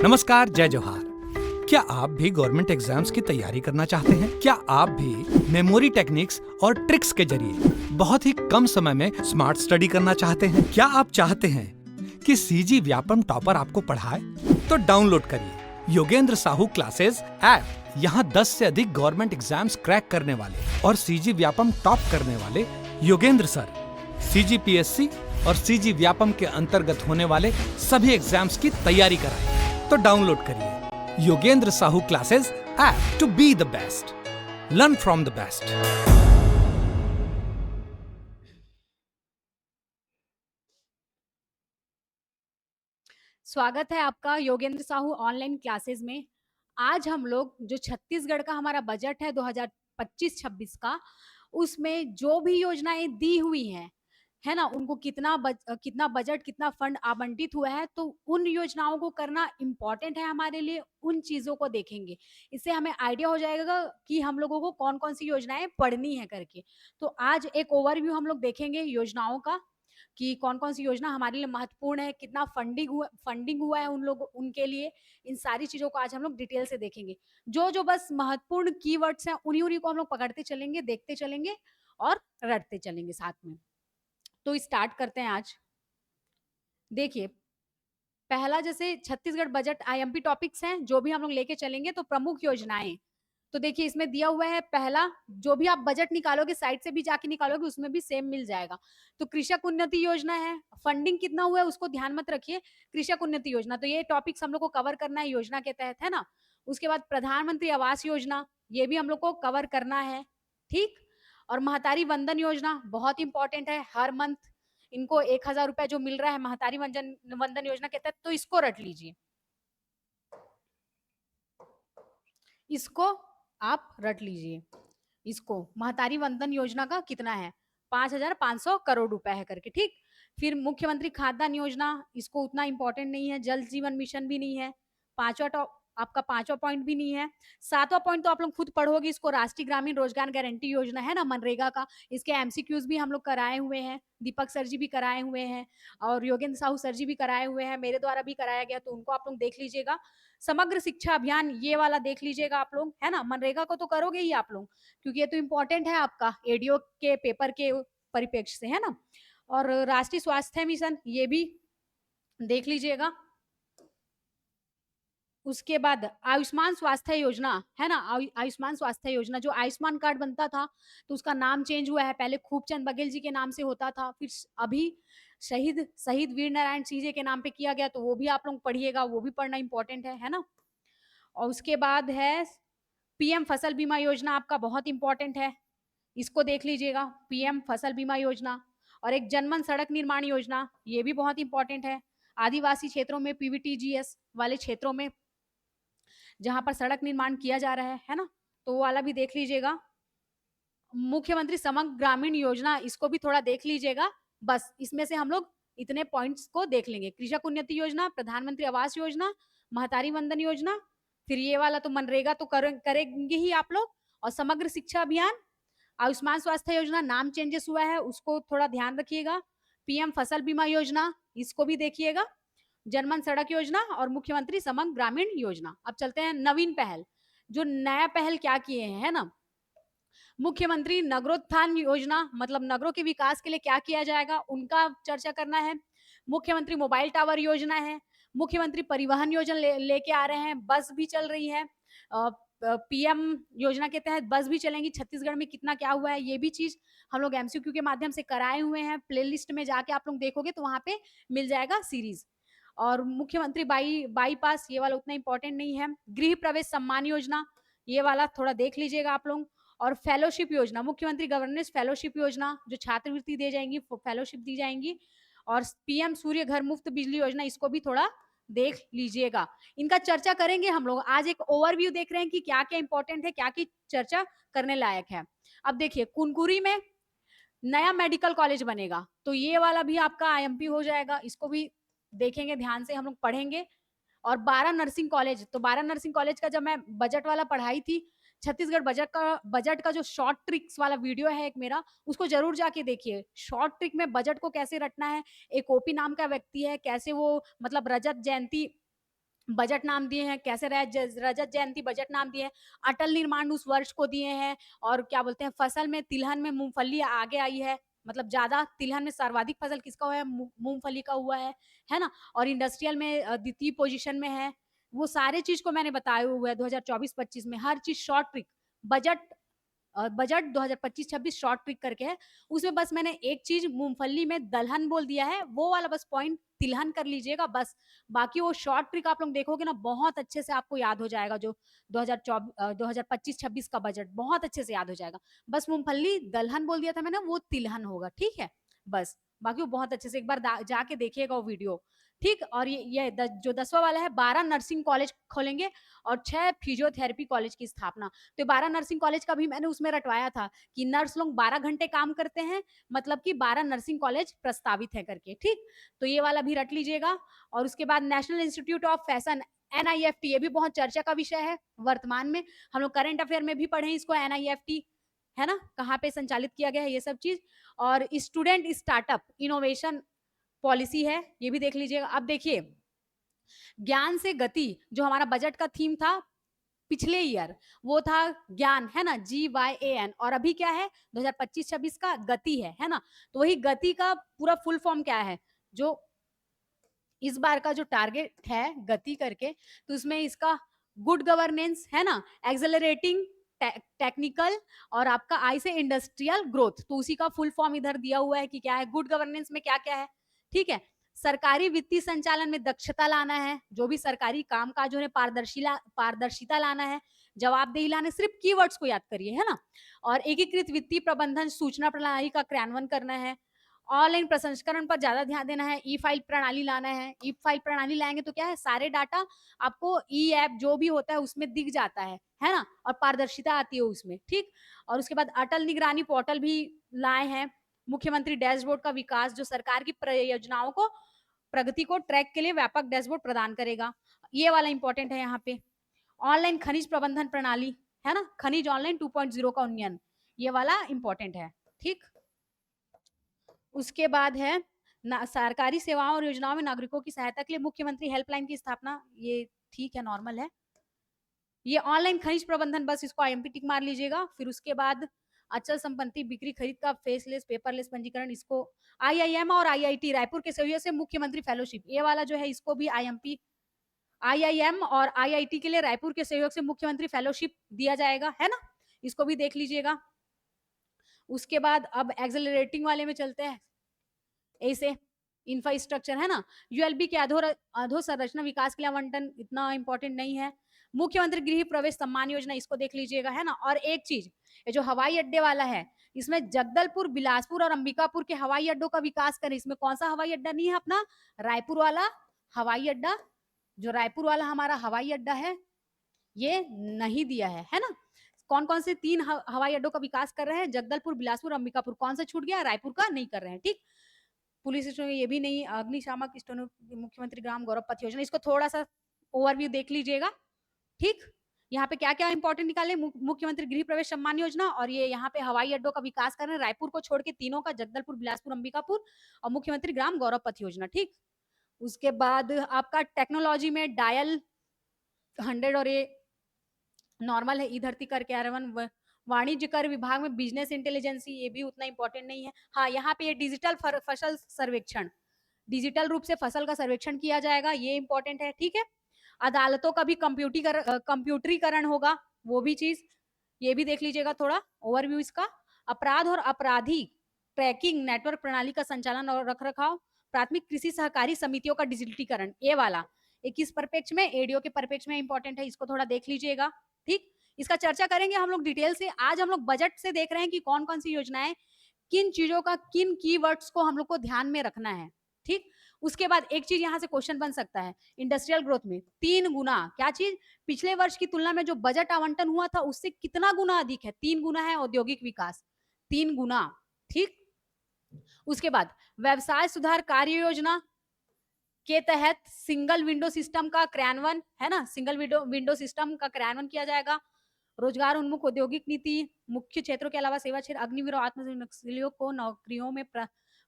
नमस्कार, जय जोहार। क्या आप भी गवर्नमेंट एग्जाम्स की तैयारी करना चाहते हैं? क्या आप भी मेमोरी टेक्निक्स और ट्रिक्स के जरिए बहुत ही कम समय में स्मार्ट स्टडी करना चाहते हैं? क्या आप चाहते हैं कि सीजी व्यापम टॉपर आपको पढ़ाए? तो डाउनलोड करिए योगेंद्र साहू क्लासेस ऐप। यहाँ 10 से अधिक गवर्नमेंट एग्जाम्स क्रैक करने वाले और सीजी व्यापम टॉप करने वाले योगेंद्र सर सीजीपीएससी और सीजी व्यापम के अंतर्गत होने वाले सभी एग्जाम्स की तैयारी कराएं। तो डाउनलोड करिए Yogendra Sahu classes app to be the best, learn from the best. स्वागत है आपका योगेंद्र साहू ऑनलाइन क्लासेस में। आज हम लोग जो छत्तीसगढ़ का हमारा बजट है 2025-26 का, उसमें जो भी योजनाएं दी हुई हैं, है ना, उनको कितना बजट कितना फंड आवंटित हुआ है, तो उन योजनाओं को करना इम्पोर्टेंट है हमारे लिए। उन चीजों को देखेंगे, इससे हमें आइडिया हो जाएगा कि हम लोगों को कौन कौन सी योजनाएं पढ़नी है करके। तो आज एक ओवरव्यू हम लोग देखेंगे योजनाओं का कि कौन-कौन सी योजना हमारे लिए महत्वपूर्ण है, कितना फंडिंग हुआ है उन लोगों उनके लिए। इन सारी चीज़ों को आज हम लोग डिटेल से देखेंगे। जो-जो बस महत्वपूर्ण कीवर्ड्स हैं, उन्हीं-उन्हीं को हम लोग पकड़ते चलेंगे, देखते चलेंगे और रटते चलेंगे साथ में। तो स्टार्ट करते हैं आज। देखिए, पहला जैसे छत्तीसगढ़ बजट आईएमपी टॉपिक्स हैं, जो भी हम लोग लेके चलेंगे, तो प्रमुख योजनाएँ। तो देखिए इसमें दिया हुआ है पहला, जो भी आप बजट निकालोगे साइट से भी जाके निकालोगे उसमें भी सेम मिल जाएगा। तो कृषक उन्नति योजना है, फंडिंग कितना हुआ है उसको ध्यान मत रखिए। कृषक उन्नति योजना, तो ये टॉपिक्स हम लोग को कवर करना है योजना के तहत, है ना। उसके बाद प्रधानमंत्री आवास योजना, ये भी हम लोग को कवर करना है, ठीक। और महतारी वंदन योजना बहुत इंपॉर्टेंट है। हर मंथ इनको 1,000 रुपए जो मिल रहा है महतारी वंदन वंदन योजना के तहत, तो इसको रट लीजिए, इसको आप रट लीजिए। इसको महतारी वंदन योजना का कितना है, 5,500 करोड़ रुपए है करके, ठीक। फिर मुख्यमंत्री खाद्यान्न योजना, इसको उतना इंपॉर्टेंट नहीं है। जल जीवन मिशन भी नहीं है। पांचवा टॉप आपका पांचवा पॉइंट भी नहीं है। सातवां पॉइंट तो आप लोग खुद पढ़ोगे, इसको राष्ट्रीय ग्रामीण रोजगार गारंटी योजना है ना, मनरेगा का। इसके एमसीक्यूज भी हम लोग कराए हुए हैं, दीपक सर जी भी कराए हुए हैं और योगेंद्र साहू सर जी भी कराए हुए हैं, मेरे द्वारा भी कराया गया, तो उनको आप लोग देख लीजिएगा। समग्र शिक्षा अभियान, ये वाला देख लीजिएगा आप लोग, है ना। मनरेगा को तो करोगे ही आप लोग, क्योंकि ये तो इम्पोर्टेंट है आपका एडीओ के पेपर के परिप्रेक्ष्य से, है ना। और राष्ट्रीय स्वास्थ्य मिशन, ये भी देख लीजिएगा। उसके बाद आयुष्मान स्वास्थ्य योजना, है ना। आयुष्मान स्वास्थ्य योजना, जो आयुष्मान कार्ड बनता था तो उसका नाम चेंज हुआ है। पहले खूबचंद बघेल जी के नाम से होता था, फिर अभी शहीद शहीद वीर नारायण सिंह जी के नाम पे किया गया, तो वो भी आप लोग पढ़िएगा, वो भी पढ़ना इंपॉर्टेंट है ना। और उसके बाद है पीएम फसल बीमा योजना, आपका बहुत इंपॉर्टेंट है, इसको देख लीजिएगा। पीएम फसल बीमा योजना और एक जनमन सड़क निर्माण योजना, ये भी बहुत इंपॉर्टेंट है। आदिवासी क्षेत्रों में पीवीटीजीएस वाले क्षेत्रों में जहां पर सड़क निर्माण किया जा रहा है ना, तो वो वाला भी देख लीजिएगा। मुख्यमंत्री समग्र ग्रामीण योजना, इसको भी थोड़ा देख लीजिएगा। बस इसमें से हम लोग इतने पॉइंट्स को देख लेंगे। कृषक उन्नति योजना, प्रधानमंत्री आवास योजना, महतारी वंदन योजना, फिर ये वाला तो मनरेगा तो करेंगे ही आप लोग। और समग्र शिक्षा अभियान, आयुष्मान स्वास्थ्य योजना नाम चेंजेस हुआ है, उसको थोड़ा ध्यान रखिएगा। पीएम फसल बीमा योजना, इसको भी देखिएगा। जनमन सड़क योजना और मुख्यमंत्री समग्र ग्रामीण योजना। अब चलते हैं नवीन पहल, जो नया पहल क्या किए हैं, है ना। मुख्यमंत्री नगरोत्थान योजना, मतलब नगरों के विकास के लिए क्या किया जाएगा, उनका चर्चा करना है। मुख्यमंत्री मोबाइल टावर योजना है। मुख्यमंत्री परिवहन योजना लेके आ रहे हैं, बस भी चल रही है। पीएम योजना के तहत बस भी चलेंगी। छत्तीसगढ़ में कितना क्या हुआ है, ये भी चीज हम लोग एमसीक्यू के माध्यम से कराए हुए हैं। प्लेलिस्ट में जाके आप लोग देखोगे तो वहां पे मिल जाएगा सीरीज। और मुख्यमंत्री बाईपास, ये वाला उतना इंपॉर्टेंट नहीं है। गृह प्रवेश सम्मान योजना, ये वाला थोड़ा देख लीजिएगा आप लोग। और फेलोशिप योजना, मुख्यमंत्री गवर्नेंस फेलोशिप योजना, जो छात्रवृत्ति दे जाएंगी, फेलोशिप दी जाएंगी। और पीएम सूर्य घर मुफ्त बिजली योजना, इसको भी थोड़ा देख लीजिएगा। इनका चर्चा करेंगे हम लोग। आज एक ओवरव्यू देख रहे हैं कि क्या क्या इंपॉर्टेंट है, क्या की चर्चा करने लायक है। अब देखिए, कुनकुरी में नया मेडिकल कॉलेज बनेगा, तो ये वाला भी आपका आईएमपी हो जाएगा, इसको भी देखेंगे, ध्यान से हम लोग पढ़ेंगे। और 12 नर्सिंग कॉलेज, तो 12 नर्सिंग कॉलेज का जब मैं बजट वाला पढ़ाई थी, छत्तीसगढ़ बजट का जो शॉर्ट ट्रिक्स वाला वीडियो है एक मेरा, उसको जरूर जाके देखिए। शॉर्ट ट्रिक में बजट को कैसे रटना है। एक ओपी नाम का व्यक्ति है, कैसे वो मतलब रजत जयंती बजट नाम दिए हैं, कैसे रजत जयंती बजट नाम दिए हैं, अटल निर्माण उस वर्ष को दिए हैं, और क्या बोलते हैं फसल में तिलहन में मूंगफली आगे आई है, मतलब ज्यादा तिलहन में सर्वाधिक फसल किसका हुआ है, मूंगफली का हुआ है ना। और इंडस्ट्रियल में द्वितीय पोजीशन में है। वो सारे चीज को मैंने बताया हुआ है 2024-25 में, हर चीज short trick budget. Budget 2025-26 short trick करके है, उसमें बस मैंने एक चीज मूंगफली में दलहन बोल दिया है, वो वाला बस पॉइंट तिलहन कर लीजिएगा बस। बाकी वो शॉर्ट ट्रिक आप लोग देखोगे ना, बहुत अच्छे से आपको याद हो जाएगा। जो 2025-26 का बजट बहुत अच्छे से याद हो जाएगा। बस मूंगफली दलहन बोल दिया था मैंने, वो तिलहन होगा, ठीक है। बस बाकी वो बहुत अच्छे से एक बार जाके देखिएगा वो वीडियो, ठीक। और जो 10वां वाला है, 12 नर्सिंग कॉलेज खोलेंगे और 6 फिजियोथेरेपी कॉलेज की स्थापना। तो 12 नर्सिंग कॉलेज का भी मैंने उसमें रटवाया था कि नर्स लोग 12 घंटे काम करते हैं, मतलब कि 12 नर्सिंग कॉलेज प्रस्तावित है करके, ठीक। तो ये वाला भी रट लीजिएगा। और उसके बाद national institute of fashion, NIFT, ये भी बहुत चर्चा का विषय है वर्तमान में। हम लोग करंट अफेयर में भी पढ़े इसको, एनआईएफटी है ना, कहाँ पे संचालित किया गया है ये सब चीज। और स्टूडेंट स्टार्टअप इनोवेशन पॉलिसी है, ये भी देख लीजिएगा। अब देखिए, ज्ञान से गति, जो हमारा बजट का थीम था पिछले ईयर, वो था ज्ञान, है ना, GYAN। और अभी क्या है 2025-26 का गति है ना। तो वही गति का पूरा फुल फॉर्म क्या है, जो इस बार का जो टारगेट है गति करके, तो उसमें इसका गुड गवर्नेंस है ना, एक्सेलरेटिंग टेक्निकल, और आपका आई से इंडस्ट्रियल ग्रोथ। तो उसी का फुल फॉर्म इधर दिया हुआ है कि क्या है, गुड गवर्नेंस में क्या क्या है, ठीक है। सरकारी वित्तीय संचालन में दक्षता लाना है, जो भी सरकारी कामकाजों में पारदर्शिता लाना है, जवाबदेही लाना है, सिर्फ कीवर्ड्स को याद करिए, है ना। और एकीकृत वित्तीय प्रबंधन सूचना प्रणाली का क्रियान्वयन करना है। ऑनलाइन प्रसंस्करण पर ज्यादा ध्यान देना है, ई फाइल प्रणाली लाना है। ई फाइल प्रणाली लाएंगे तो क्या है, सारे डाटा आपको ई ऐप जो भी होता है उसमें दिख जाता है ना, और पारदर्शिता आती है उसमें, ठीक। और उसके बाद अटल निगरानी पोर्टल भी लाए हैं। मुख्यमंत्री डैशबोर्ड का विकास, जो सरकार की परियोजनाओं को प्रगति को ट्रैक के लिए व्यापक डैशबोर्ड प्रदान करेगा। ये वाला इंपॉर्टेंट है यहाँ पे। ऑनलाइन खनिज प्रबंधन प्रणाली, है ना, खनिज ऑनलाइन 2.0 का उन्नयन, ये वाला इंपॉर्टेंट है, ठीक। उसके बाद है सरकारी सेवाओं और योजनाओं में नागरिकों की सहायता के लिए मुख्यमंत्री हेल्पलाइन की स्थापना, ये ठीक है, नॉर्मल है। ये ऑनलाइन खनिज प्रबंधन, बस इसको IMP टिक मार लीजिएगा। फिर उसके बाद अचल संपत्ति बिक्री खरीद का फेसलेस पेपरलेस पंजीकरण, इसको IIM और IIT रायपुर के सहयोग से मुख्यमंत्री फेलोशिप, ये वाला जो है इसको भी IIM और IIT के लिए रायपुर के सहयोग से मुख्यमंत्री फेलोशिप दिया जाएगा, है ना, इसको भी देख लीजिएगा। उसके बाद अब एक्सेलरेटिंग वाले में चलते हैं। ऐसे इंफ्रास्ट्रक्चर है ना, यूएलबी के अधोसंरचना विकास के लिए आवंटन इतना इंपॉर्टेंट नहीं है। मुख्यमंत्री गृह प्रवेश सम्मान योजना, इसको देख लीजिएगा, है ना। और एक चीज, ये जो हवाई अड्डे वाला है, इसमें जगदलपुर, बिलासपुर और अंबिकापुर के हवाई अड्डों का विकास करें। इसमें कौन सा हवाई अड्डा नहीं है, अपना रायपुर वाला हवाई अड्डा, जो रायपुर वाला हमारा हवाई अड्डा है, ये नहीं दिया है ना। कौन कौन से 3 हवाई अड्डों का विकास कर रहे हैं, जगदलपुर, बिलासपुर, अंबिकापुर, कौन सा छूट गया, रायपुर का नहीं कर रहे हैं, ठीक। पुलिस स्टेशन ये भी नहीं। अग्निशामक स्टेशन, मुख्यमंत्री ग्राम गौरव पथ योजना, इसको थोड़ा सा ओवरव्यू देख लीजिएगा, ठीक। यहाँ पे क्या क्या इंपॉर्टेंट निकाले, मुख्यमंत्री गृह प्रवेश सम्मान योजना, और ये यहाँ पे हवाई अड्डों का विकास कर रहे हैं, रायपुर को छोड़ के तीनों का, जगदलपुर, बिलासपुर, अंबिकापुर, और मुख्यमंत्री ग्राम गौरव पथ योजना, ठीक। उसके बाद आपका टेक्नोलॉजी में डायल 100, और ये नॉर्मल है, ई धरती करके R1। वाणिज्य कर विभाग में बिजनेस इंटेलिजेंसी, ये भी उतना इंपॉर्टेंट नहीं है। हाँ, यहाँ पे ये डिजिटल फसल सर्वेक्षण, डिजिटल रूप से फसल का सर्वेक्षण किया जाएगा, ये इंपॉर्टेंट है, ठीक है। अदालतों का भी कंप्यूटरीकरण होगा, वो भी चीज, ये भी देख लीजिएगा थोड़ा ओवरव्यू इसका। अपराध और अपराधी ट्रैकिंग नेटवर्क प्रणाली का संचालन और रखरखाव, प्राथमिक कृषि सहकारी समितियों का डिजिटलीकरण, ये वाला 21 परिपेक्ष में, एडीओ के परिपेक्ष में इंपॉर्टेंट है, इसको थोड़ा देख लीजिएगा, ठीक। इसका चर्चा करेंगे हम लोग डिटेल से। आज हम लोग बजट से देख रहे हैं कि कौन कौन सी योजनाएं, किन चीजों का, किन कीवर्ड्स को हम लोग को ध्यान में रखना है, ठीक। उसके बाद एक चीज यहाँ से क्वेश्चन बन सकता है, इंडस्ट्रियल ग्रोथ में 3 गुना, क्या चीज, पिछले वर्ष की तुलना में जो बजट आवंटन हुआ था उससे कितना गुना अधिक है, 3 गुना है औद्योगिक विकास, 3 गुना, ठीक। उसके बाद व्यवसाय सुधार कार्य योजना के तहत सिंगल विंडो सिस्टम का क्रियान्वयन, है ना, सिंगल विंडो सिस्टम का क्रियान्वयन किया जाएगा। रोजगार उन्मुख औद्योगिक नीति, मुख्य क्षेत्रों के अलावा सेवा क्षेत्र, अग्निवीर और आत्मनक्सलियों को नौकरियों में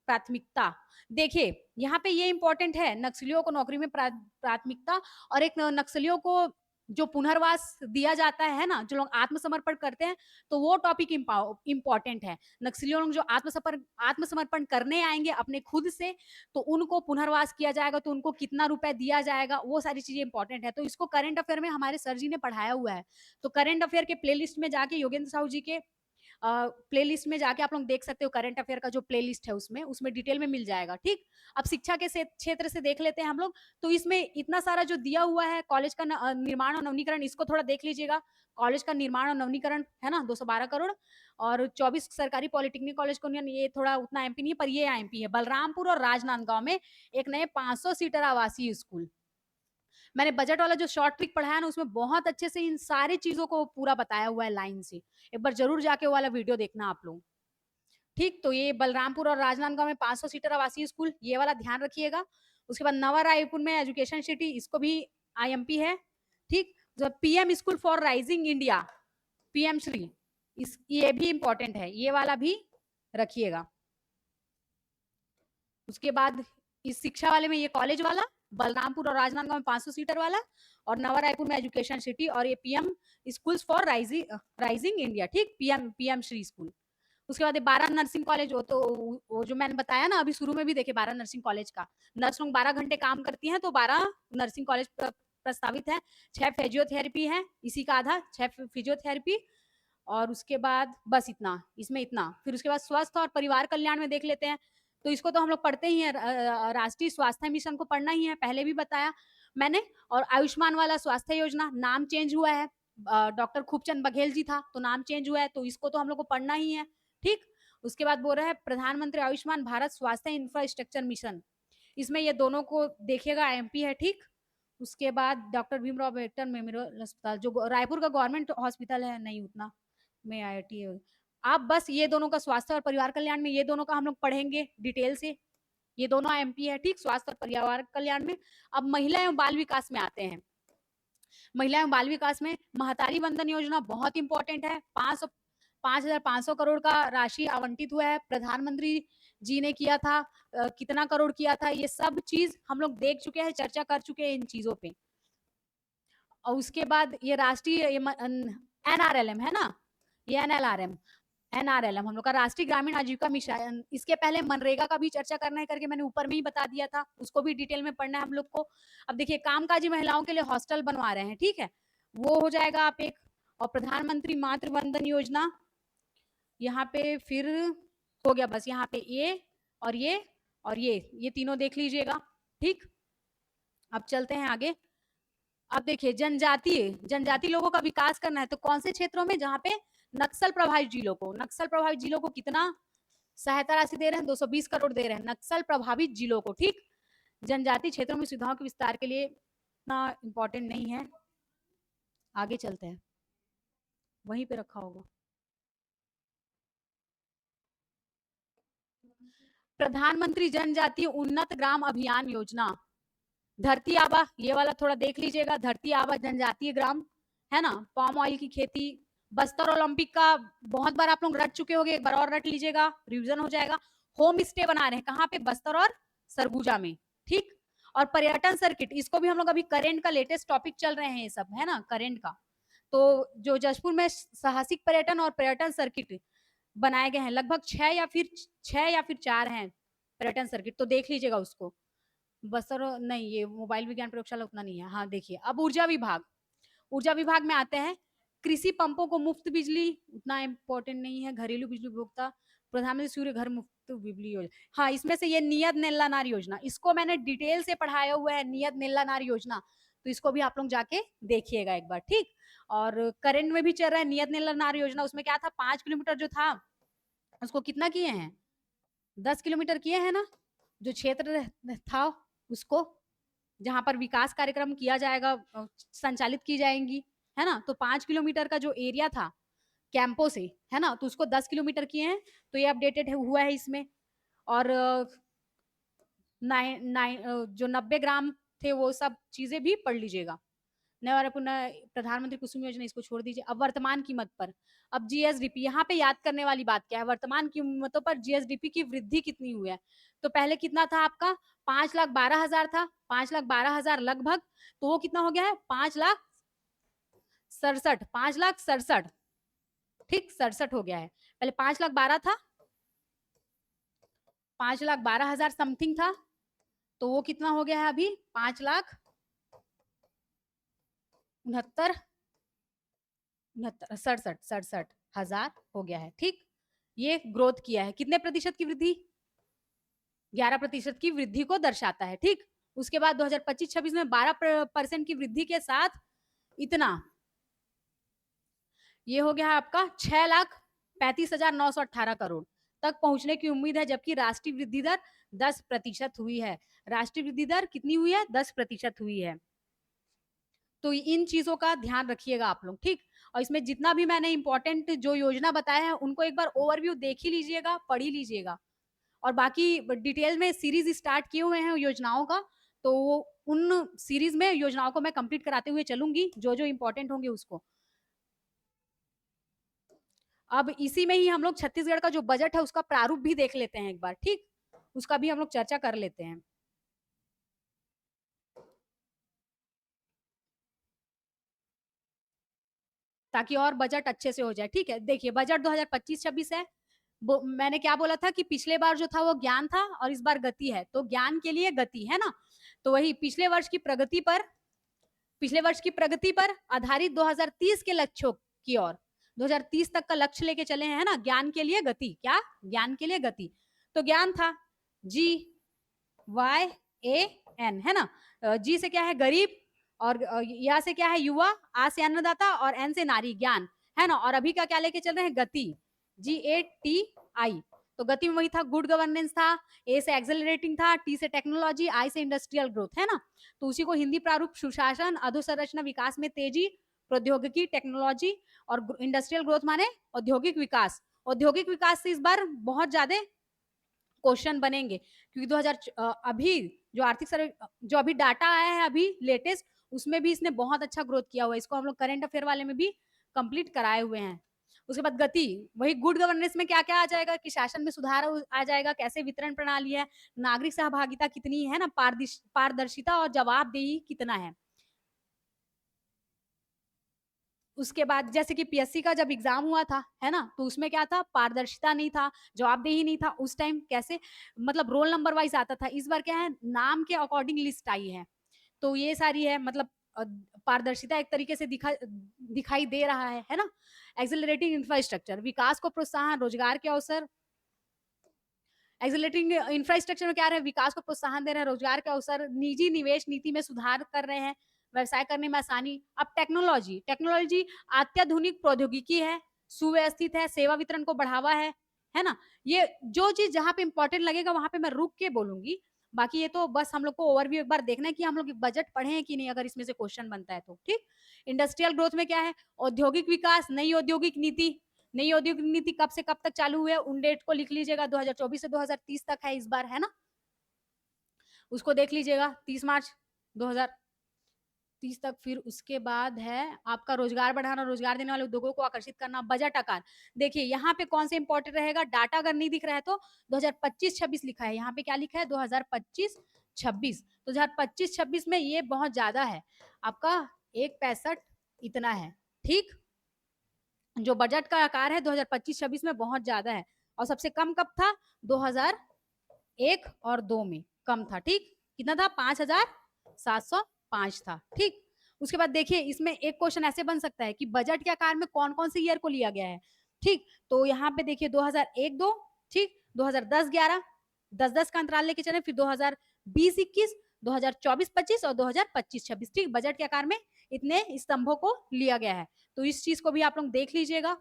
प्राथमिकता। देखिए, यहाँ पे ये इम्पोर्टेंट है, नक्सलियों को नौकरी में प्राथमिकता और एक नक्सलियों को जो पुनर्वास दिया जाता है ना, जो लोग आत्मसमर्पण करते हैं, तो वो टॉपिक इम्पोर्टेंट है। नक्सलियों लोग जो आत्मसमर्पण करने आएँगे अपने खुद से, तो उनको पुनर्वास किया जाएगा, तो उनको कितना रुपए दिया जाएगा, वो सारी चीज़ें इम्पोर्टेंट है। तो इसको करंट अफेयर में हमारे सर जी ने पढ़ाया हुआ है। तो करंट अफेयर के प्लेलिस्ट में जाके योगेंद्र साहू जी के प्लेलिस्ट में जाके आप लोग देख सकते हो, करंट अफेयर का जो प्लेलिस्ट है उसमें डिटेल में मिल जाएगा, ठीक। अब शिक्षा के क्षेत्र से देख लेते हैं हम लोग। तो इसमें इतना सारा जो दिया हुआ है, कॉलेज का निर्माण और नवीनीकरण, इसको थोड़ा देख लीजिएगा। कॉलेज का निर्माण और नवीनीकरण है ना 212 करोड़, और 24 सरकारी पॉलिटेक्निक कॉलेज को, ये थोड़ा उतना एमपी नहीं है, पर ये एमपी है। बलरामपुर और राजनांदगांव में एक नए 500 सीटर आवासीय स्कूल। मैंने बजट वाला जो शॉर्ट ट्रिक पढ़ाया ना, उसमें बहुत अच्छे से इन सारी चीजों को पूरा बताया हुआ है लाइन से। एक बार जरूर जाके वो वाला वीडियो देखना आप लोग, ठीक। तो ये बलरामपुर और राजनांदगांव में 500 सीटर आवासीय स्कूल, ये वाला ध्यान रखिएगा। उसके बाद नवा रायपुर में एजुकेशन सिटी, इसको भी आईएमपी है, ठीक। जो PM school for rising India, PM Shri, ये भी इंपॉर्टेंट है, ये वाला भी रखिएगा। उसके बाद इस शिक्षा वाले में ये कॉलेज वाला, बलरामपुर और राजनांदगांव में 500 सीटर वाला, और नवा रायपुर में एजुकेशन सिटी, और ये PM schools for rising India, ठीक। PM Shri school. उसके बाद 12 नर्सिंग कॉलेज, वो जो मैंने बताया ना अभी शुरू में भी, देखे 12 नर्सिंग कॉलेज का, नर्स लोग 12 घंटे काम करती हैं, तो 12 नर्सिंग कॉलेज प्रस्तावित है। 6 फिजियोथेरेपी है, इसी का आधा 6 फिजियोथेरेपी। और उसके बाद बस इतना, इसमें इतना। फिर उसके बाद स्वास्थ्य और परिवार कल्याण में देख लेते हैं। तो इसको तो हम लोग पढ़ते ही हैं, राष्ट्रीय स्वास्थ्य मिशन को पढ़ना ही है, पहले भी बताया मैंने। और आयुष्मान वाला स्वास्थ्य योजना, नाम चेंज हुआ है, डॉक्टर खूबचंद बघेल जी था, तो नाम चेंज हुआ है, तो इसको तो हम लोग को पढ़ना ही है, ठीक। उसके बाद बोल रहा है प्रधानमंत्री आयुष्मान भारत स्वास्थ्य इंफ्रास्ट्रक्चर मिशन, इसमें ये दोनों को देखिएगा, एमपी है, ठीक। उसके बाद डॉक्टर भीमराव अम्बेडकर मेमोरियल अस्पताल, जो रायपुर का गवर्नमेंट हॉस्पिटल है, नहीं उतना में आईआईटी, आप बस ये दोनों का स्वास्थ्य और परिवार कल्याण में, ये दोनों का हम लोग पढ़ेंगे डिटेल से। ये दोनों एमपी है, ठीक, स्वास्थ्य और परिवार कल्याण में। अब महिला एवं बाल विकास में आते हैं। महिला एवं बाल विकास में महतारी वंदन योजना बहुत इंपॉर्टेंट है। 5,500 करोड़ का राशि आवंटित हुआ है, प्रधानमंत्री जी ने किया था। कितना करोड़ किया था, ये सब चीज हम लोग देख चुके हैं, चर्चा कर चुके हैं इन चीजों पे। और उसके बाद ये राष्ट्रीय एनआरएलएम है ना, ये एनआरएलएम हम लोग का राष्ट्रीय ग्रामीण आजीविका मिशन। इसके पहले मनरेगा का भी चर्चा करना है करके मैंने ऊपर में ही बता दिया था, उसको भी डिटेल में पढ़ना है हम लोग को। अब देखिए, कामकाजी महिलाओं के लिए हॉस्टल बनवा रहे हैं, ठीक है, वो हो जाएगा आप एक। और प्रधानमंत्री मातृ वंदन योजना, यहाँ पे फिर हो गया बस, यहाँ पे ये और ये और ये तीनों देख लीजिएगा, ठीक। अब चलते हैं आगे। अब देखिए, जनजाति लोगों का विकास करना है, तो कौन से क्षेत्रों में, जहाँ पे नक्सल प्रभावित जिलों को कितना सहायता राशि दे रहे हैं, 220 करोड़ दे रहे हैं नक्सल प्रभावित जिलों को, ठीक। जनजाति क्षेत्रों में सुविधाओं के विस्तार के लिए इतना इंपॉर्टेंट नहीं है, आगे चलते हैं, वहीं पे रखा होगा। प्रधानमंत्री जनजातीय उन्नत ग्राम अभियान योजना, धरती आबा, ये वाला थोड़ा देख लीजिएगा। धरती आबा जनजातीय ग्राम है ना, पाम ऑयल की खेती। बस्तर ओलंपिक का बहुत बार आप लोग रट चुके होंगे, एक बार और रट लीजिएगा, रिवीजन हो जाएगा। होम स्टे बना रहे हैं कहाँ पे, बस्तर और सरगुजा में, ठीक। और पर्यटन सर्किट, इसको भी हम लोग अभी करेंट का लेटेस्ट टॉपिक चल रहे हैं, ये सब है ना करेंट का। तो जो जशपुर में साहसिक पर्यटन और पर्यटन सर्किट बनाए गए हैं, लगभग 6 या फिर 4 हैं पर्यटन सर्किट, तो देख लीजिएगा उसको। बस्तर नहीं, ये मोबाइल विज्ञान प्रयोगशाला उतना नहीं है। हाँ देखिए, अब ऊर्जा विभाग में आते हैं। कृषि पंपों को मुफ्त बिजली, उतना इम्पोर्टेंट नहीं है। घरेलू बिजली उपभोक्ता, प्रधानमंत्री सूर्य घर मुफ्त बिजली योजना। हाँ, इसमें से ये नियत नेल्लानार योजना, इसको मैंने डिटेल से पढ़ाया हुआ है, नियत नेल्लानार योजना, तो इसको भी आप लोग जाके देखिएगा एक बार, ठीक। और करंट में भी चल रहा है नियत नेल्लानार योजना, उसमें क्या था, 5 किलोमीटर जो था उसको कितना किए हैं, 10 किलोमीटर किए हैं ना, जो क्षेत्र था उसको, जहां पर विकास कार्यक्रम किया जाएगा, संचालित की जाएंगी, है ना। तो 5 किलोमीटर का जो एरिया था कैंपों से, है ना, तो उसको 10 किलोमीटर किए हैं, तो ये अपडेटेड हुआ है इसमें। और जो 90 ग्राम थे, वो सब चीजें भी पढ़ लीजिएगा। नया पुनः प्रधानमंत्री कुसुम योजना इसको छोड़ दीजिए। अब वर्तमान कीमत पर, अब जीएसडीपी यहाँ पे याद करने वाली बात क्या है, वर्तमान कीमतों पर जीएसडीपी की वृद्धि कितनी हुई है। तो पहले कितना था आपका 5,12,000 था, 5,12,000 लगभग, तो वो कितना हो गया है 5,67,000, 5,67,000, ठीक 67 हो गया है। पहले 5,12,000 था, 5,12,000 समथिंग था, तो वो कितना हो गया है अभी 5,69,000, 67,000 हो गया है, ठीक। ये ग्रोथ किया है, कितने प्रतिशत की वृद्धि, 11% की वृद्धि को दर्शाता है, ठीक। उसके बाद 2025-26 में 12% की वृद्धि के साथ इतना, ये हो गया आपका 6,35,918 करोड़ तक पहुंचने की उम्मीद है, जबकि राष्ट्रीय वृद्धि दर 10% हुई है। राष्ट्रीय वृद्धि दर कितनी हुई है, 10% हुई है। तो इन चीजों का ध्यान रखिएगा आप लोग, ठीक। और इसमें जितना भी मैंने इंपॉर्टेंट जो योजना बताया है उनको एक बार ओवरव्यू देख ही लीजिएगा, पढ़ ही लीजिएगा। और बाकी डिटेल में सीरीज स्टार्ट किए हुए हैं योजनाओं का, तो उन सीरीज में योजनाओं को मैं कंप्लीट कराते हुए चलूंगी, जो जो इंपॉर्टेंट होंगे उसको। अब इसी में ही हम लोग छत्तीसगढ़ का जो बजट है उसका प्रारूप भी देख लेते हैं एक बार, ठीक। उसका भी हम लोग चर्चा कर लेते हैं। ताकि और बजट अच्छे से हो जाए, ठीक है। देखिए बजट 2025-26 है, मैंने क्या बोला था कि पिछले बार जो था वो ज्ञान था और इस बार गति है, तो ज्ञान के लिए गति है ना, तो वही पिछले वर्ष की प्रगति पर आधारित 2030 के लक्ष्यों की ओर, 2030 तक का लक्ष्य लेके चले हैं ना, ज्ञान के लिए गति, क्या ज्ञान के लिए गति। तो ज्ञान था GYAN है ना, जी से क्या है गरीब, और या से क्या है युवा, आ से अन्नदाता, और एन से नारी ज्ञान है ना। और अभी का क्या लेके चल रहे हैं, गति, GATI। तो गति में वही था, गुड गवर्नेंस था, ए से एक्सेलरेटिंग था, टी से टेक्नोलॉजी, आई से इंडस्ट्रियल ग्रोथ है ना। तो उसी को हिंदी प्रारूप सुशासन, अधोसंरचना विकास में तेजी, प्रौद्योगिकी टेक्नोलॉजी, और इंडस्ट्रियल ग्रोथ माने औद्योगिक विकास। औद्योगिक विकास से इस बार बहुत ज्यादा क्वेश्चन बनेंगे, क्योंकि 2000 अभी जो आर्थिक सर्वे जो अभी डाटा आया है अभी लेटेस्ट, उसमें भी इसने बहुत अच्छा ग्रोथ किया हुआ है। इसको हम लोग करंट अफेयर वाले में भी कंप्लीट कराए हुए हैं। उसके बाद गति, वही गुड गवर्नेंस में क्या क्या आ जाएगा कि शासन में सुधार आ जाएगा, कैसे वितरण प्रणाली है, नागरिक सहभागिता कितनी है ना, पारदर्शिता और जवाबदेही कितना है। उसके बाद जैसे कि पीएससी का जब एग्जाम हुआ था है ना, तो उसमें क्या था, पारदर्शिता नहीं था, जवाबदेही नहीं था उस टाइम, कैसे मतलब रोल नंबर वाइज आता था। इस बार क्या है, नाम के अकॉर्डिंग लिस्ट आई है, तो ये सारी है, मतलब पारदर्शिता एक तरीके से दिखाई दे रहा है ना। एक्सेलरेटिंग इंफ्रास्ट्रक्चर, विकास को प्रोत्साहन, रोजगार के अवसर, एक्सेलरेटिंग इंफ्रास्ट्रक्चर में क्या रहे, विकास को प्रोत्साहन दे रहे हैं, रोजगार के अवसर, निजी निवेश नीति में सुधार कर रहे हैं, व्यवसाय करने में आसानी। अब टेक्नोलॉजी, टेक्नोलॉजी अत्याधुनिक प्रौद्योगिकी है, सुव्यवस्थित है, सेवा वितरण को बढ़ावा है ना। ये जो चीज जहां पे इंपॉर्टेंट लगेगा वहां पे मैं रुक के बोलूंगी, बाकी ये तो बस हम लोग को ओवरव्यू एक बार देखना है कि हम लोग बजट पढ़े हैं कि नहीं, अगर इसमें से क्वेश्चन बनता है तो, ठीक। इंडस्ट्रियल ग्रोथ में क्या है, औद्योगिक विकास, नई औद्योगिक नीति। नई औद्योगिक नीति कब से कब तक चालू हुई है, उन डेट को लिख लीजिएगा, 2024 से 2030 तक है इस बार, है ना। उसको देख लीजिएगा, 30 मार्च 2030 तक। फिर उसके बाद है आपका रोजगार बढ़ाना, रोजगार देने वाले उद्योगों को आकर्षित करना। बजट आकार, देखिए यहाँ पे कौन से इंपॉर्टेंट रहेगा, डाटा अगर नहीं दिख रहा है तो 2025-26 लिखा है, यहाँ पे क्या लिखा है 2025-26। तो 2025-26 में ये बहुत ज्यादा है आपका, 1,65 इतना है, ठीक। जो बजट का आकार है 2025-26 में बहुत ज्यादा है, और सबसे कम कब था, 2001 और 2 में कम था, ठीक। कितना था, 5,705 था, ठीक। उसके बाद देखिए इसमें एक क्वेश्चन ऐसे बन सकता है कि बजट के आकार में कौन कौन से ईयर को लिया गया है, ठीक। तो यहाँ पे देखिए 2001-2, ठीक, 2010-11, 10-10 का अंतराल लेके चले, फिर 2020-21, 2024-25 और 2025-26, ठीक। बजट के आकार में इतने स्तंभों को लिया गया है, तो इस चीज को भी आप लोग देख लीजिएगा।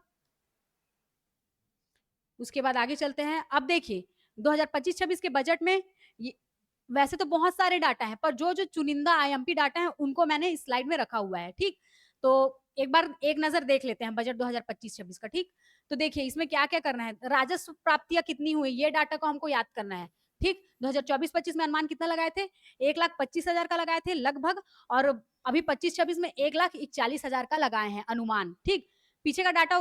उसके बाद आगे चलते हैं। अब देखिए 2025-26 के बजट में वैसे तो बहुत सारे डाटा हैं, पर जो जो चुनिंदा आईएमपी डाटा है उनको मैंने इस स्लाइड में रखा हुआ है, ठीक। तो एक बार एक नजर देख लेते हैं बजट 2025-26 का, ठीक। तो देखिए इसमें क्या क्या करना है, राजस्व प्राप्तियां कितनी हुई, ये डाटा को हमको याद करना है, ठीक, 2024-25 में अनुमान कितना लगाए थे? 1,25,000 का लगाए थे लगभग, और अभी 25-26 में 1,41,000 का लगाए हैं अनुमान, ठीक? पीछे का डाटा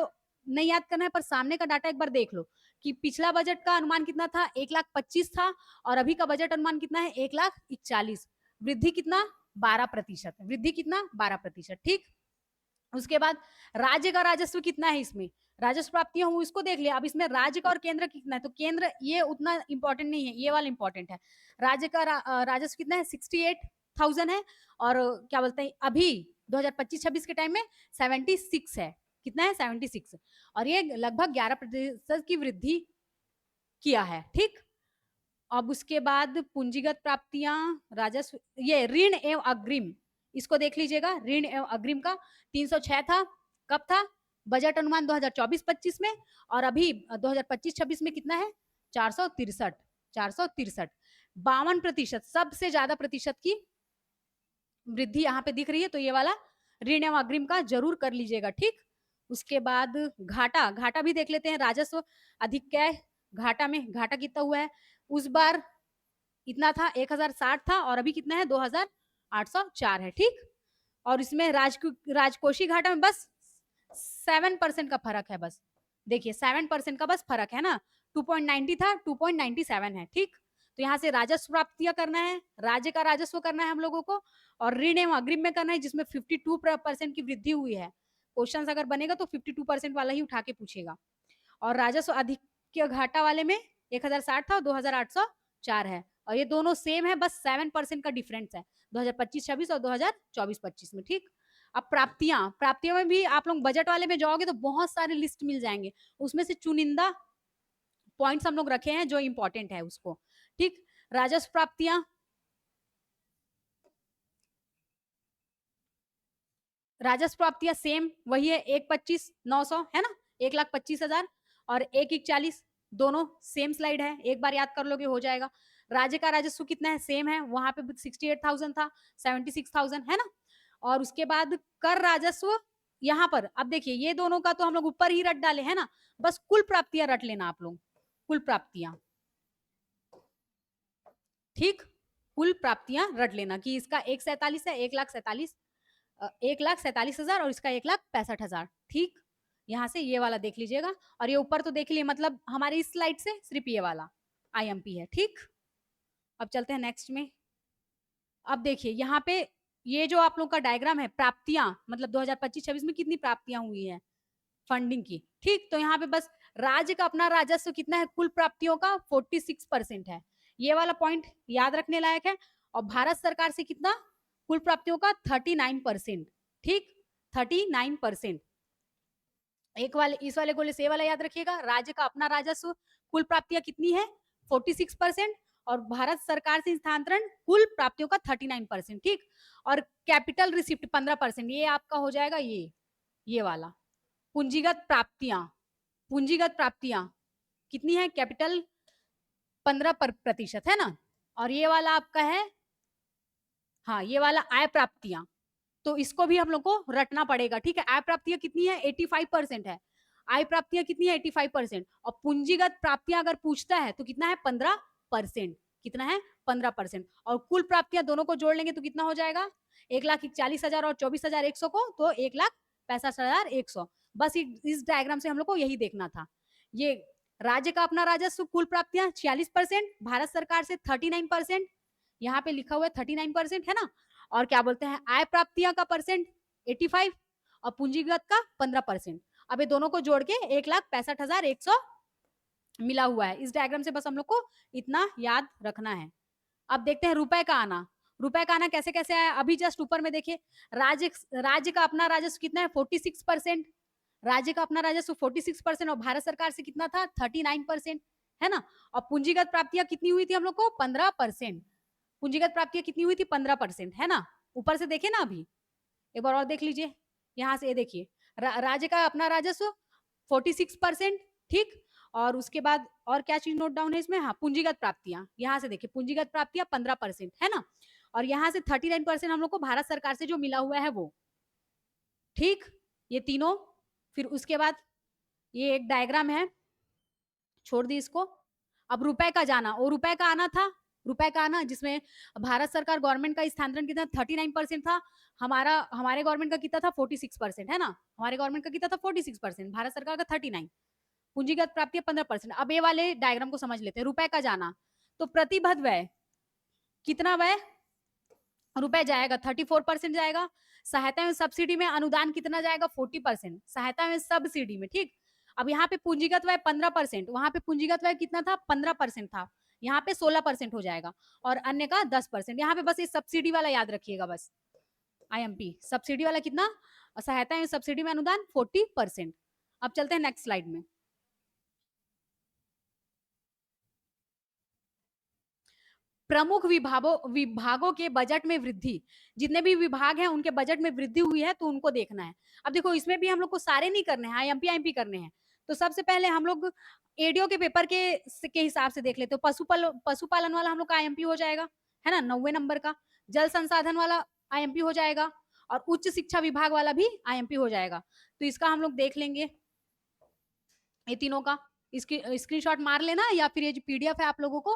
नहीं याद करना है, पर सामने का डाटा एक बार देख लो कि पिछला बजट का अनुमान कितना था? 1,25,000 था, और अभी का बजट अनुमान कितना है? 1,41,000। वृद्धि कितना? 12%। वृद्धि कितना? 12%, ठीक? उसके बाद राज्य का राजस्व कितना है इसमें? राजस्व प्राप्तियाँ हुई इसको देख लिया। अब इसमें राज्य का और केंद्र कितना है? तो केंद्र ये उतना इम्पोर्टेंट नहीं है, ये वाला इम्पोर्टेंट है। राज्य का राजस्व कितना है? 68,000 है, और क्या बोलते हैं अभी 2025-26 के टाइम में 76 है। कितना है? 76, और ये लगभग 11% की वृद्धि किया है, ठीक? अब उसके बाद पूंजीगत प्राप्तियां, राजस्व, ये ऋण एवं अग्रिम, इसको देख लीजिएगा। ऋण एवं अग्रिम का 306 था, कब था? बजट अनुमान 2024-25 में, और अभी 2025-26 में कितना है? 463। 52%, सबसे ज्यादा प्रतिशत की वृद्धि यहाँ पे दिख रही है, तो ये वाला ऋण एवं अग्रिम का जरूर कर लीजिएगा, ठीक? उसके बाद घाटा, घाटा भी देख लेते हैं। राजस्व अधिक क्या है? घाटा में घाटा कितना हुआ है? उस बार इतना था 1060 था, और अभी कितना है? 2804 है, ठीक? और इसमें राजकोषीय घाटा में बस 7% का फर्क है, बस देखिए 7% का बस फर्क है ना। 2.90 था, 2.97 है, ठीक? तो यहाँ से राजस्व प्राप्तियां करना है, राज्य का राजस्व करना है हम लोगों को, और ऋण एवं अग्रिम में करना है, जिसमें 52% की वृद्धि हुई है। क्वेश्चन अगर बनेगा तो 52% वाला ही उठा के पूछेगा। और राजस्व अधिक के घाटा वाले में 1060 था और 2804 है, और ये दोनों सेम है, बस 7% का डिफरेंस है 2025-26 और 2024-25 में, ठीक? अब प्राप्तियां में भी आप लोग बजट वाले में जाओगे तो बहुत सारे लिस्ट मिल जाएंगे, उसमें से चुनिंदा पॉइंट्स हम लोग रखे हैं जो इंपॉर्टेंट है उसको, ठीक? राजस्व प्राप्तियां, राजस्व प्राप्तियां सेम वही है, 1,25,900 है ना, 1,25,000 और 1,41, दोनों सेम स्लाइड है, एक बार याद कर लोगे हो जाएगा। राज्य का राजस्व कितना है? सेम है, वहां पे 68,000 था, 76,000 है ना। और उसके बाद कर राजस्व, यहाँ पर अब देखिए ये दोनों का तो हम लोग ऊपर ही रट डाले है ना, बस कुल प्राप्तियां रट लेना आप लोग, कुल प्राप्तियां, ठीक? कुल प्राप्तियां रट लेना कि इसका 147 है, 1,47,000, 1,47,000 और इसका 1,65,000, ठीक? यहाँ से ये वाला देख लीजिएगा, और ये ऊपर तो देख लिए, मतलब हमारी इस स्लाइड से सिर्फ ये वाला आईएमपी है, ठीक? अब चलते हैं नेक्स्ट में। अब देखिए यहाँ पे ये जो आप लोग का डायग्राम है, प्राप्तियां मतलब 2025-26 में कितनी प्राप्तियां हुई है फंडिंग की, ठीक? तो यहाँ पे बस राज्य का अपना राजस्व कितना है? कुल प्राप्तियों का 46% है, ये वाला पॉइंट याद रखने लायक है। और भारत सरकार से कितना? कुल प्राप्तियों का 39%, ठीक? 39%। एक वाले इस वाले गोले से वाला याद रखिएगा, राज्य का अपना राजस्व कुल प्राप्तियां कितनी है? 46%, और भारत सरकार से स्थानांतरण कुल प्राप्तियों का 39%, ठीक? और कैपिटल रिसिप्ट 15%, ये आपका हो जाएगा ये वाला। पूंजीगत प्राप्तियां, पूंजीगत प्राप्तियां कितनी है? कैपिटल 15% है ना, और ये वाला आपका है, हाँ ये वाला आय प्राप्तियां, तो इसको भी हम लोग को रटना पड़ेगा, ठीक है? आय प्राप्तियां कितनी है? 85% है। आय प्राप्तियां कितनी है? 85%। और पूंजीगत प्राप्तियां अगर पूछता है तो कितना है? 15%। कितना है? 15%। और कुल प्राप्तियां दोनों को जोड़ लेंगे तो कितना हो जाएगा? 1,41,000 और 24,100 को, तो 1,65,100। बस इस डायग्राम से हम लोग को यही देखना था। ये राज्य का अपना राजस्व कुल प्राप्तियां 46%, भारत सरकार से 39%, यहाँ पे लिखा हुआ है 39% है ना। और क्या बोलते हैं, आय प्राप्तियां का परसेंट 85 और पूंजीगत का 15%। अब ये दोनों को जोड़ के 1,65,100 मिला हुआ है। इस डायग्राम से बस हम लोग को इतना याद रखना है। अब देखते हैं रुपए का आना। रुपए का आना कैसे कैसे आया, अभी जस्ट ऊपर में देखिए, राज्य का अपना राजस्व कितना है? 46%। राज्य का अपना राजस्व 46%, और भारत सरकार से कितना था? 39%, है ना। और पूंजीगत प्राप्तियां कितनी हुई थी हम लोग को? 15%। पूंजीगत प्राप्तियां कितनी हुई थी? 15%, है ना। ऊपर से देखे ना, अभी एक बार और देख लीजिए, यहाँ से ये देखिए, राज्य का अपना राजस्व 46%, ठीक? और उसके बाद और क्या चीज नोट डाउन है इसमें? हाँ, पूंजीगत प्राप्तियां, यहाँ से देखिए पूंजीगत प्राप्तियां 15%, है ना। और यहाँ से 39% हम लोग को भारत सरकार से जो मिला हुआ है वो, ठीक? ये तीनों। फिर उसके बाद ये एक डायग्राम है, छोड़ दी इसको। अब रुपए का जाना, वो रुपए का आना था, रुपए का आना जिसमें भारत सरकार गवर्नमेंट का स्थानांतरण कितना 39% था, हमारे गवर्नमेंट का कितना था 46%, है ना? हमारे गवर्नमेंट का कितना था 46%, भारत सरकार का 39, पूंजीगत प्राप्ति 15%। अब ये वाले डायग्राम को समझ लेते हैं। रुपए का जाना, तो प्रतिबद्ध व्यय कितना व्यय रुपए जाएगा 34% जाएगा। सहायता में सब्सिडी में अनुदान कितना जाएगा 40%, सहायता में सब्सिडी में, ठीक। अब यहाँ पे पूंजीगत व्यय 15%, वहां पे पूंजीगत व्यय कितना था 15% था, यहाँ पे 16% हो जाएगा और अन्य का 10%। यहाँ पे बस ये सब्सिडी वाला याद रखिएगा बस, आईएमपी सब्सिडी वाला कितना, सहायता में सब्सिडी में अनुदान 40%। अब चलते हैं नेक्स्ट स्लाइड में। प्रमुख विभागों के बजट में वृद्धि, जितने भी विभाग हैं उनके बजट में वृद्धि हुई है तो उनको देखना है। अब देखो इसमें भी हम लोग को सारे नहीं करने हैं, आईएमपी करने हैं। तो सबसे पहले हम लोग एडीओ के पेपर के हिसाब से देख लेते हो। पशुपालन वाला हम लोग का आईएमपी हो जाएगा, है ना, 90 नंबर का। जल संसाधन वाला आईएमपी हो जाएगा और उच्च शिक्षा विभाग वाला भी आईएमपी हो जाएगा। तो इसका हम लोग देख लेंगे, ये तीनों का इसकी स्क्रीनशॉट मार लेना, या फिर ये जो पीडीएफ है आप लोगों को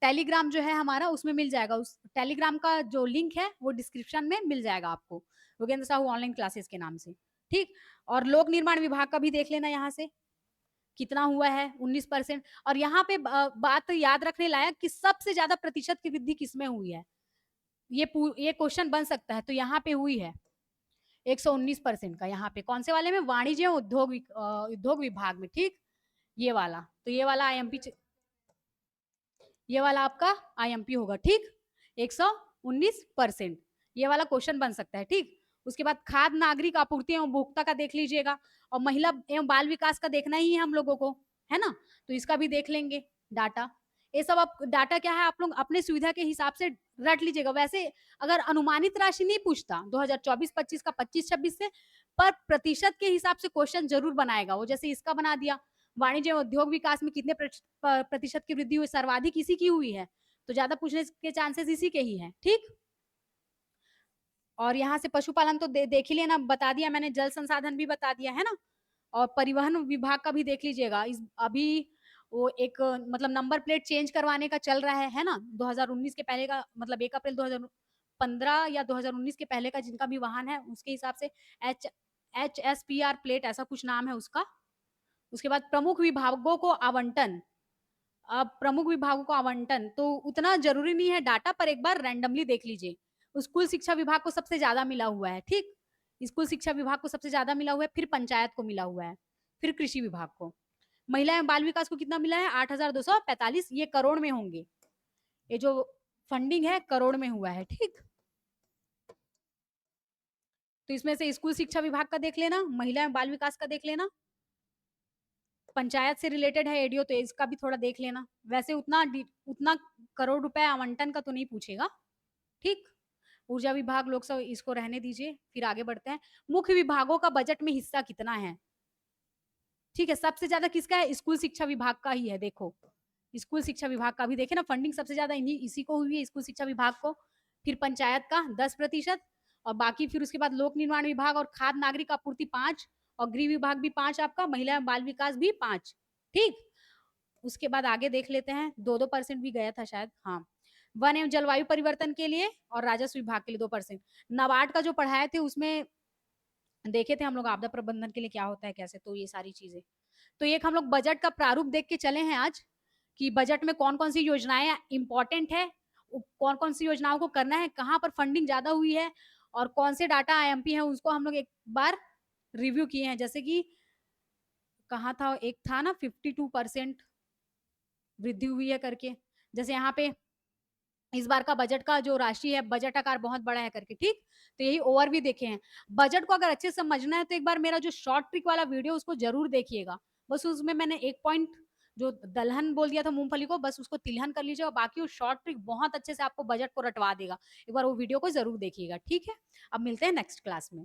टेलीग्राम जो है हमारा उसमें मिल जाएगा। उस टेलीग्राम का जो लिंक है वो डिस्क्रिप्शन में मिल जाएगा आपको, योगेंद्र साहू ऑनलाइन क्लासेस के नाम से, ठीक। और लोक निर्माण विभाग का भी देख लेना, यहाँ से कितना हुआ है 19%। और यहाँ पे बात याद रखने लायक कि सबसे ज्यादा प्रतिशत की वृद्धि किसमें हुई है, ये क्वेश्चन बन सकता है। तो यहाँ पे हुई है 119% का, यहाँ पे कौन से वाले में, वाणिज्य उद्योग विभाग में, ठीक। ये वाला, तो ये वाला आईएमपी, ये वाला आपका आईएमपी होगा, ठीक। 119% ये वाला क्वेश्चन बन सकता है, ठीक। उसके बाद खाद्य नागरिक आपूर्ति एवं उपभोक्ता का देख लीजिएगा, और महिला एवं बाल विकास का देखना ही है हम लोगों को, है ना। तो इसका भी देख लेंगे डाटा। ये सब आप डाटा क्या है आप लोग अपने सुविधा के हिसाब से रट लीजिएगा। वैसे अगर अनुमानित राशि नहीं पूछता 2024-25 का 25-26 से, पर प्रतिशत के हिसाब से क्वेश्चन जरूर बनाएगा वो। जैसे इसका बना दिया, वाणिज्य और उद्योग विकास में कितने प्रतिशत की वृद्धि हुई, सर्वाधिक इसी की हुई है, तो ज्यादा पूछने के चांसेस इसी के ही हैं, ठीक। और यहाँ से पशुपालन तो देख ही लेना, बता दिया मैंने। जल संसाधन भी बता दिया, है ना। और परिवहन विभाग का भी देख लीजिएगा। इस अभी वो एक मतलब नंबर प्लेट चेंज करवाने का चल रहा है ना, 2019 के पहले का, मतलब 1 अप्रैल 2015 या 2019 के पहले का जिनका भी वाहन है उसके हिसाब से HSPR प्लेट ऐसा कुछ नाम है उसका। उसके बाद प्रमुख विभागों को आवंटन, अब प्रमुख विभागों को आवंटन तो उतना जरूरी नहीं है डाटा, पर एक बार रैंडमली देख लीजिए। स्कूल शिक्षा विभाग को सबसे ज्यादा मिला हुआ है, ठीक। स्कूल शिक्षा विभाग को सबसे ज्यादा मिला हुआ है, फिर पंचायत को मिला हुआ है, फिर कृषि विभाग को। महिला एवं बाल विकास को कितना मिला है 8,245, ये करोड़ में होंगे, ये जो फंडिंग है करोड़ में हुआ है, ठीक। तो इसमें से स्कूल शिक्षा विभाग का देख लेना, महिला एवं बाल विकास का देख लेना, पंचायत से रिलेटेड है एडीओ तो इसका भी थोड़ा देख लेना। वैसे उतना करोड़ रुपए आवंटन का तो नहीं पूछेगा, ठीक। ऊर्जा विभाग लोक सभा इसको रहने दीजिए, फिर आगे बढ़ते हैं। मुख्य विभागों का बजट में हिस्सा कितना है, ठीक है। सबसे ज्यादा किसका है, स्कूल शिक्षा विभाग का ही है। देखो स्कूल शिक्षा विभाग का भी देखे ना, फंडिंग सबसे ज्यादा इसी को हुई है, स्कूल शिक्षा विभाग को। फिर पंचायत का 10%, और बाकी फिर उसके बाद लोक निर्माण विभाग और खाद्य नागरिक आपूर्ति 5, और गृह विभाग भी 5 आपका, महिला एवं बाल विकास भी 5, ठीक। उसके बाद आगे देख लेते हैं, 2% भी गया था शायद, हाँ। वन एवं जलवायु परिवर्तन के लिए और राजस्व विभाग के लिए 2%। नाबार्ड का जो पढ़ाए थे उसमें देखे थे हम लोग आपदा प्रबंधन के लिए क्या होता है कैसे, तो ये सारी चीजें। तो एक हम लोग बजट का प्रारूप देख के चले हैं आज, कि बजट में कौन कौन सी योजनाएं इंपॉर्टेंट है, कौन कौन सी योजनाओं को करना है, कहाँ पर फंडिंग ज्यादा हुई है, और कौन से डाटा आईएमपी है उसको हम लोग एक बार रिव्यू किए हैं। जैसे कि कहाँ था, एक था ना 52% वृद्धि हुई है करके, जैसे यहाँ पे इस बार का बजट का जो राशि है, बजट आकार बहुत बड़ा है करके, ठीक। तो यही ओवर भी देखे हैं। बजट को अगर अच्छे से समझना है तो एक बार मेरा जो शॉर्ट ट्रिक वाला वीडियो उसको जरूर देखिएगा। बस उसमें मैंने एक पॉइंट जो दलहन बोल दिया था मूंगफली को, बस उसको तिलहन कर लीजिएगा, बाकी वो शॉर्ट ट्रिक बहुत अच्छे से आपको बजट को रटवा देगा। एक बार वो वीडियो को जरूर देखिएगा, ठीक है। अब मिलते हैं नेक्स्ट क्लास में।